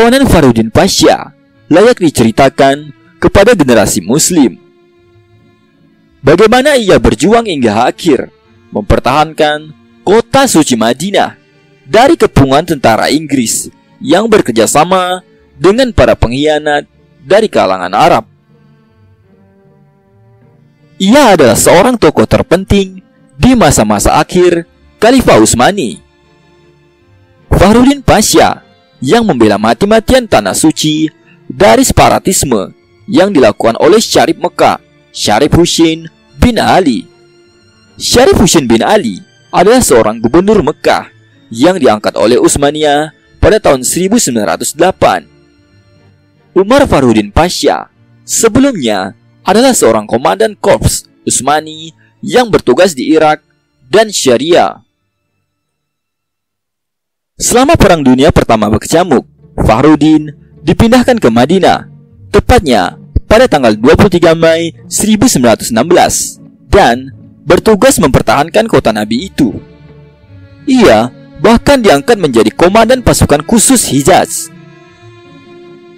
Perlawanan Fahrudin Pasha layak diceritakan kepada generasi muslim. Bagaimana ia berjuang hingga akhir mempertahankan kota suci Madinah dari kepungan tentara Inggris yang bekerja sama dengan para pengkhianat dari kalangan Arab. Ia adalah seorang tokoh terpenting di masa-masa akhir Khalifah Utsmani. Fahrudin Pasha yang membela mati-matian tanah suci dari separatisme yang dilakukan oleh Syarif Mekah, Syarif Husain bin Ali. Syarif Husain bin Ali adalah seorang gubernur Mekah yang diangkat oleh Utsmaniyah pada tahun 1908. Umar Fahrudin Pasha sebelumnya adalah seorang komandan korps Utsmani yang bertugas di Irak dan Syria. Selama Perang Dunia Pertama berkecamuk, Fahrudin dipindahkan ke Madinah, tepatnya pada tanggal 23 Mei 1916, dan bertugas mempertahankan kota Nabi itu. Ia bahkan diangkat menjadi komandan pasukan khusus Hijaz.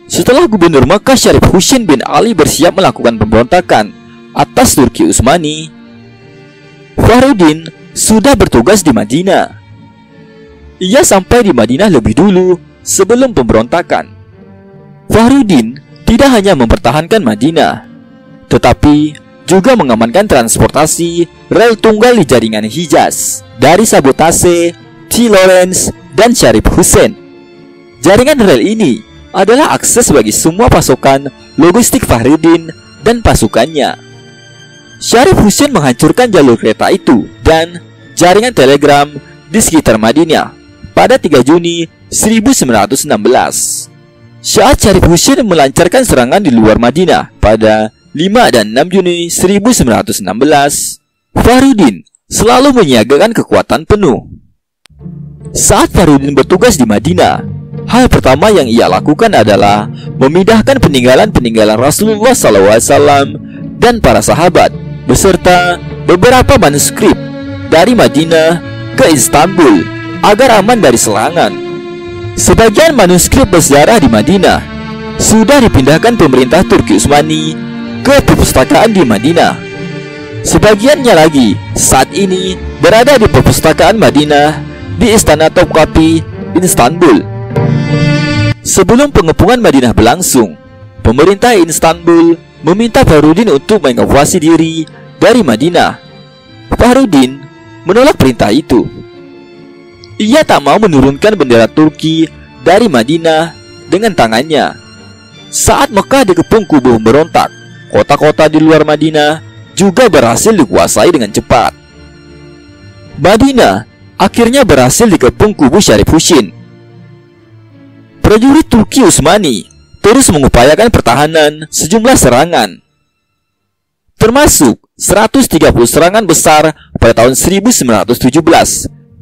Setelah Gubernur Mekah Syarif Husain bin Ali bersiap melakukan pemberontakan atas Turki Utsmani, Fahrudin sudah bertugas di Madinah. Ia sampai di Madinah lebih dulu sebelum pemberontakan. Fahrudin tidak hanya mempertahankan Madinah, tetapi juga mengamankan transportasi rel tunggal di jaringan Hijaz dari sabotase T. Lawrence dan Syarif Husain. Jaringan rel ini adalah akses bagi semua pasokan logistik Fahrudin dan pasukannya. Syarif Husain menghancurkan jalur kereta itu dan jaringan telegram di sekitar Madinah pada 3 Juni 1916. Saat Syarif Husain melancarkan serangan di luar Madinah pada 5 dan 6 Juni 1916, Fahrudin selalu menyiagakan kekuatan penuh. Saat Fahrudin bertugas di Madinah, hal pertama yang ia lakukan adalah memindahkan peninggalan-peninggalan Rasulullah SAW dan para sahabat beserta beberapa manuskrip dari Madinah ke Istanbul agar aman dari serangan. Sebagian manuskrip bersejarah di Madinah sudah dipindahkan pemerintah Turki Utsmani ke perpustakaan di Madinah. Sebagiannya lagi saat ini berada di perpustakaan Madinah di Istana Topkapi, Istanbul. Sebelum pengepungan Madinah berlangsung, pemerintah Istanbul meminta Fahrudin untuk mengevakuasi diri dari Madinah. Fahrudin menolak perintah itu. Ia tak mau menurunkan bendera Turki dari Madinah dengan tangannya. Saat Mekah dikepung kubu pemberontak, kota-kota di luar Madinah juga berhasil dikuasai dengan cepat. Madinah akhirnya berhasil dikepung kubu Syarif Husain. Prajurit Turki Utsmani terus mengupayakan pertahanan sejumlah serangan, termasuk 130 serangan besar pada tahun 1917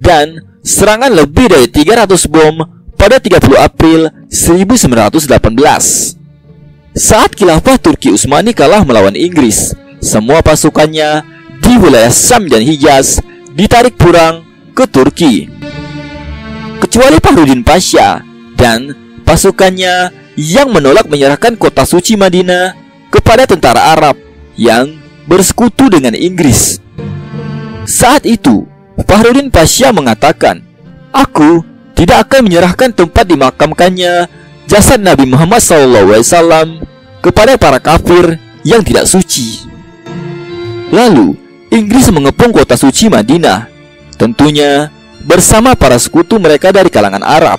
dan serangan lebih dari 300 bom pada 30 April 1918. Saat khilafah Turki Utsmani kalah melawan Inggris, semua pasukannya di wilayah Syam dan Hijaz ditarik pulang ke Turki, kecuali Fahrudin Pasha dan pasukannya yang menolak menyerahkan kota suci Madinah kepada tentara Arab yang bersekutu dengan Inggris. Saat itu Fahrudin Pasha mengatakan, "Aku tidak akan menyerahkan tempat dimakamkannya jasad Nabi Muhammad SAW kepada para kafir yang tidak suci." Lalu Inggris mengepung kota suci Madinah, tentunya bersama para sekutu mereka dari kalangan Arab.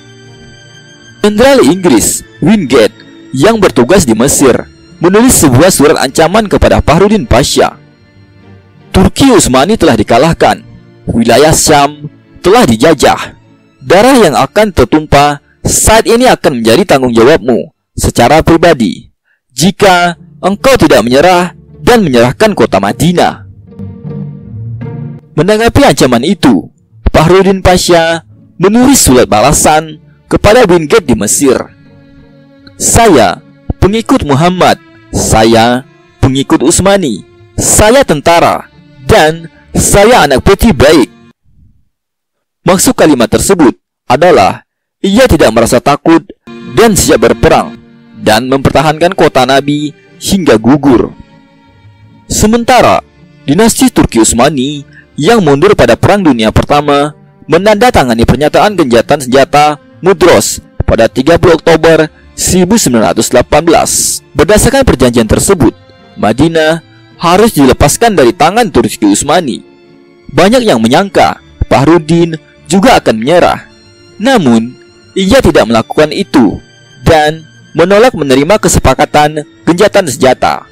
Jenderal Inggris Wingate yang bertugas di Mesir menulis sebuah surat ancaman kepada Fahrudin Pasha. Turki Utsmani telah dikalahkan, wilayah Syam telah dijajah. Darah yang akan tertumpah saat ini akan menjadi tanggung jawabmu secara pribadi jika engkau tidak menyerah dan menyerahkan kota Madinah. Menanggapi ancaman itu, Fahrudin Pasha menulis surat balasan kepada Wingate di Mesir. "Saya pengikut Muhammad, saya pengikut Utsmani, saya tentara, dan saya anak putih baik." Maksud kalimat tersebut adalah ia tidak merasa takut dan siap berperang dan mempertahankan kota Nabi hingga gugur. Sementara dinasti Turki Utsmani yang mundur pada Perang Dunia Pertama menandatangani pernyataan gencatan senjata Mudros pada 30 Oktober 1918. Berdasarkan perjanjian tersebut, Madinah harus dilepaskan dari tangan Turki Utsmani. Banyak yang menyangka Fahrudin juga akan menyerah, namun ia tidak melakukan itu dan menolak menerima kesepakatan gencatan senjata.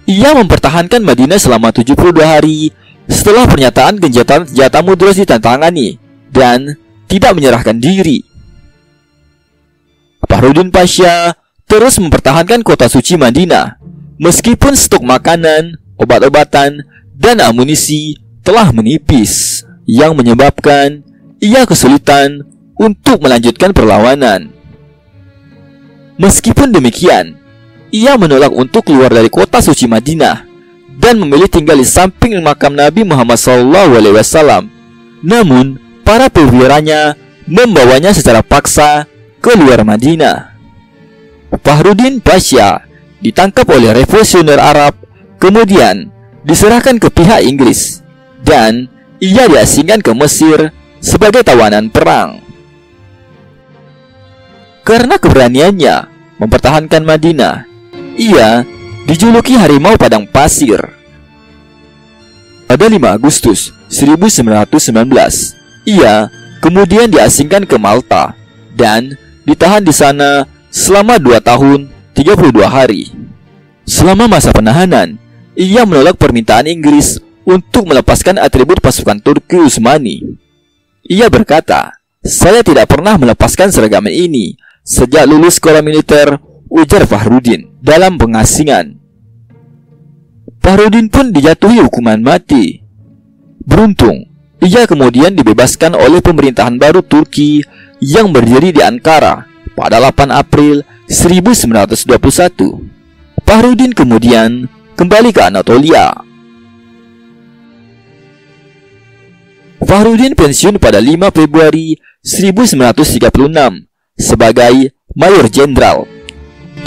Ia mempertahankan Madinah selama 72 hari setelah pernyataan gencatan senjata Mudros ditandatangani dan tidak menyerahkan diri. Fahrudin Pasha terus mempertahankan kota suci Madinah meskipun stok makanan, obat-obatan, dan amunisi telah menipis, yang menyebabkan ia kesulitan untuk melanjutkan perlawanan. Meskipun demikian, ia menolak untuk keluar dari kota suci Madinah dan memilih tinggal di samping makam Nabi Muhammad SAW. Namun, para perwiranya membawanya secara paksa ke luar Madinah. Fahrudin Pasha ditangkap oleh revolusioner Arab, kemudian diserahkan ke pihak Inggris, dan ia diasingkan ke Mesir sebagai tawanan perang. Karena keberaniannya mempertahankan Madinah, ia dijuluki harimau padang pasir. Pada 5 Agustus 1919, ia kemudian diasingkan ke Malta dan ditahan di sana selama 2 tahun 32 hari. Selama masa penahanan, ia menolak permintaan Inggris untuk melepaskan atribut pasukan Turki Utsmani. Ia berkata, "Saya tidak pernah melepaskan seragam ini sejak lulus sekolah militer," ujar Fahrudin dalam pengasingan. Fahrudin pun dijatuhi hukuman mati. Beruntung, ia kemudian dibebaskan oleh pemerintahan baru Turki yang berdiri di Ankara pada 8 April 1921. Fahrudin kemudian kembali ke Anatolia. Fahrudin pensiun pada 5 Februari 1936 sebagai Mayor Jenderal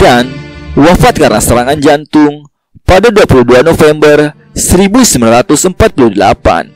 dan wafat karena serangan jantung pada 22 November 1948.